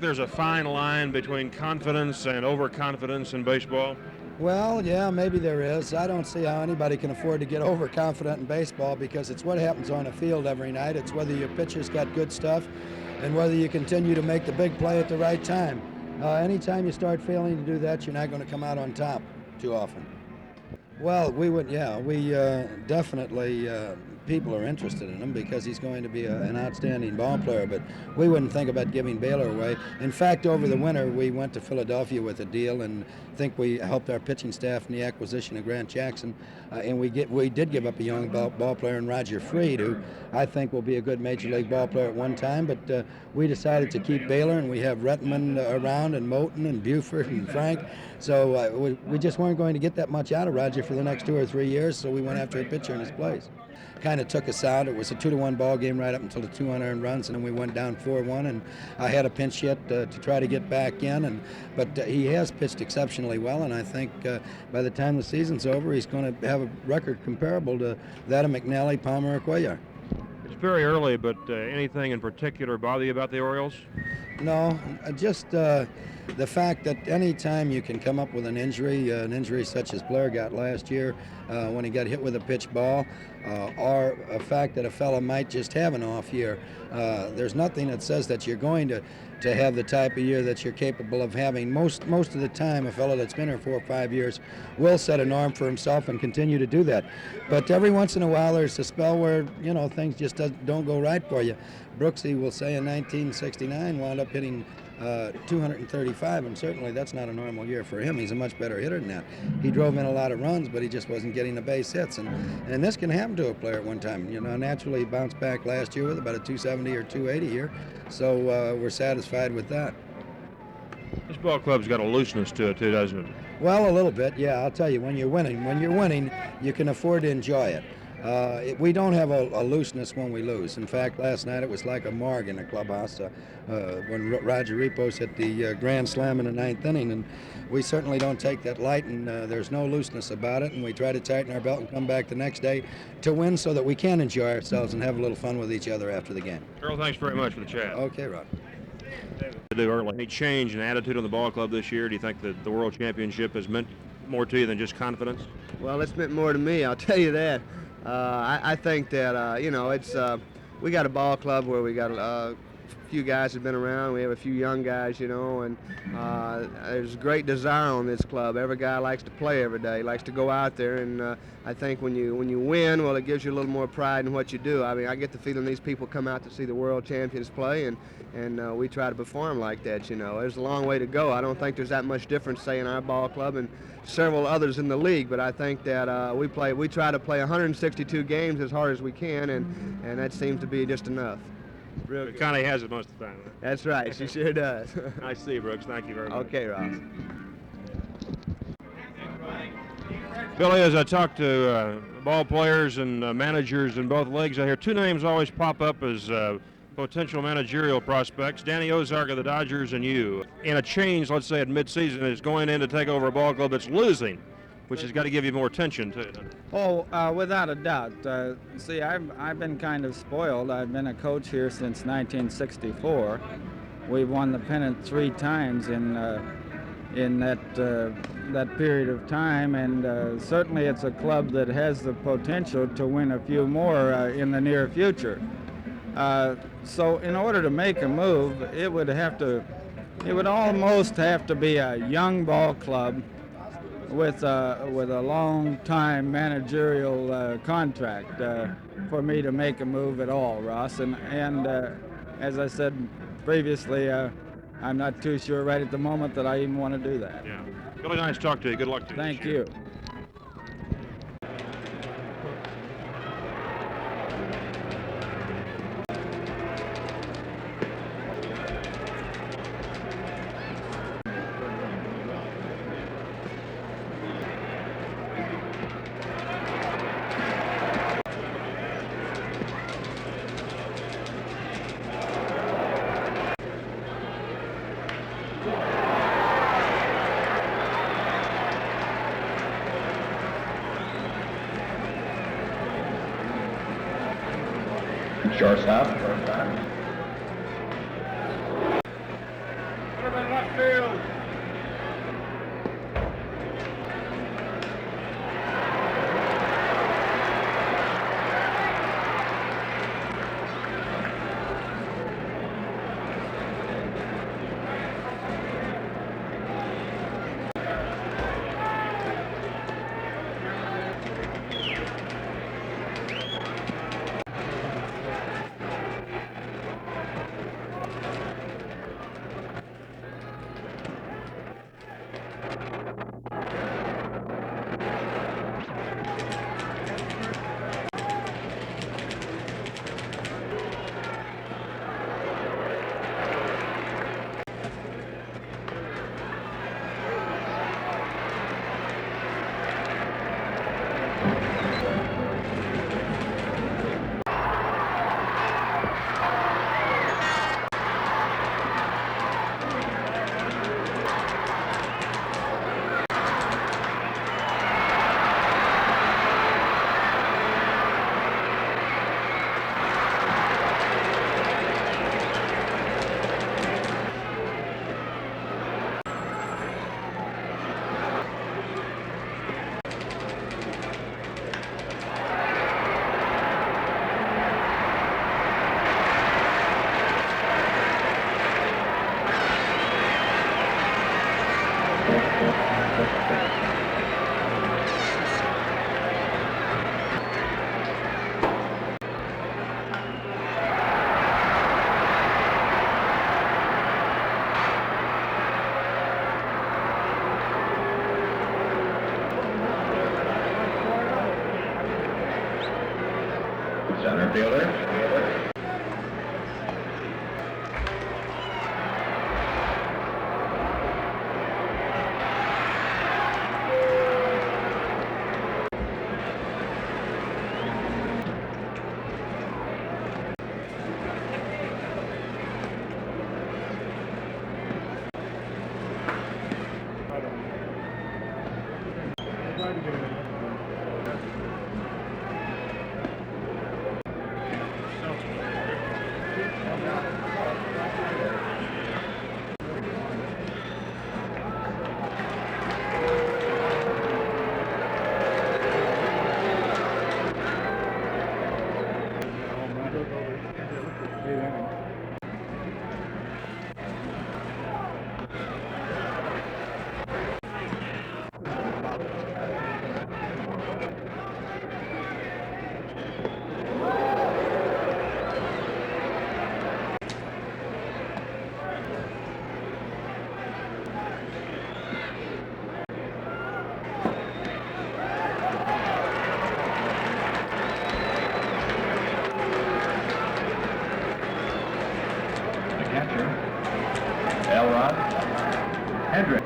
There's a fine line between confidence and overconfidence in baseball. Well, yeah, maybe there is. I don't see how anybody can afford to get overconfident in baseball because it's what happens on the field every night. It's whether your pitcher's got good stuff and whether you continue to make the big play at the right time. Anytime you start failing to do that, you're not going to come out on top too often. Well, we definitely, people are interested in him because he's going to be an outstanding ball player, but we wouldn't think about giving Baylor away. In fact, over the winter, we went to Philadelphia with a deal and think we helped our pitching staff in the acquisition of Grant Jackson, and we did give up a young ball player in Roger Freed, who I think will be a good major league ball player at one time, but we decided to keep Baylor, and we have Rettman around, and Moten, and Buford, and Frank, so we just weren't going to get that much out of Roger for the next 2 or 3 years, so we went after a pitcher in his place. Kind of took us out. It was a 2-1 ball game right up until the 2 unearned runs, and then we went down 4-1, and I had a pinch hit to try to get back in, but he has pitched exceptionally well, and I think by the time the season's over, he's going to have a record comparable to that of McNally, Palmer, or Cuellar. It's very early, but anything in particular bother you about the Orioles? No, just the fact that any time you can come up with an injury such as Blair got last year when he got hit with a pitch ball, or a fact that a fellow might just have an off year, there's nothing that says that you're going to have the type of year that you're capable of having. Most of the time, a fellow that's been here 4 or 5 years will set a norm for himself and continue to do that. But every once in a while, there's a spell where things just don't go right for you. Brooksy will say in 1969 wound up hitting 235, and certainly that's not a normal year for him. He's a much better hitter than that. He drove in a lot of runs, but he just wasn't getting the base hits, and this can happen to a player at one time. Naturally he bounced back last year with about a 270 or 280 here, so we're satisfied with that. This ball club's got a looseness to it too, doesn't it? Well, a little bit, yeah. I'll tell you, when you're winning, you can afford to enjoy it. We don't have a looseness when we lose. In fact, last night it was like a morgue in the clubhouse when Roger Repos hit the grand slam in the 9th inning, and we certainly don't take that light, and there's no looseness about it, and we try to tighten our belt and come back the next day to win so that we can enjoy ourselves and have a little fun with each other after the game. Earl, thanks very much for the chat. Okay, Rob. Earl, any change in attitude on the ball club this year? Do you think that the World Championship has meant more to you than just confidence? Well, it's meant more to me, I'll tell you that. I think that, it's we got a ball club where we got a few guys have been around. We have a few young guys, and there's great desire on this club. Every guy likes to play every day, likes to go out there, and I think when you win, well, it gives you a little more pride in what you do. I mean, I get the feeling these people come out to see the world champions play, and we try to perform like that. There's a long way to go. I don't think there's that much difference, say, in our ball club and several others in the league, but I think that we try to play 162 games as hard as we can, and that seems to be just enough. It kind of has it most of the time. Huh? That's right. She sure does. Nice to see you, Brooks. Thank you very much. Okay, Ross. Billy, as I talk to ball players and managers in both leagues, I hear two names always pop up as potential managerial prospects: Danny Ozark of the Dodgers and you. In a change, let's say at midseason, is going in to take over a ball club that's losing, which has got to give you more attention to it. Oh, without a doubt. See, I've been kind of spoiled. I've been a coach here since 1964. We've won the pennant 3 times in that period of time, and certainly it's a club that has the potential to win a few more in the near future. So in order to make a move, it would almost have to be a young ball club with a long-time managerial contract for me to make a move at all, Ross. And as I said previously, I'm not too sure right at the moment that I even want to do that. Yeah. Really nice to talk to you. Good luck to you. Thank you. Shortstop. Center fielder. Earl. Hendrick.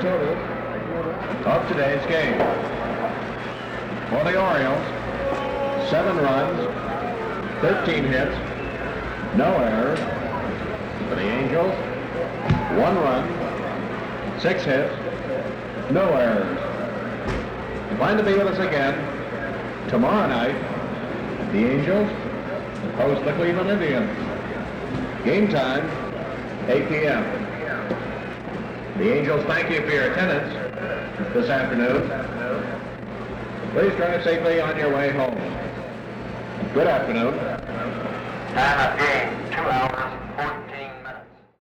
total of today's game. For the Orioles, 7 runs, 13 hits, no errors. For the Angels, 1 run, 6 hits, no errors. Plan to be with us again tomorrow night. The Angels host the Cleveland Indians. Game time, 8 p.m. The Angels thank you for your attendance this afternoon. Please drive safely on your way home. Good afternoon. Time of game.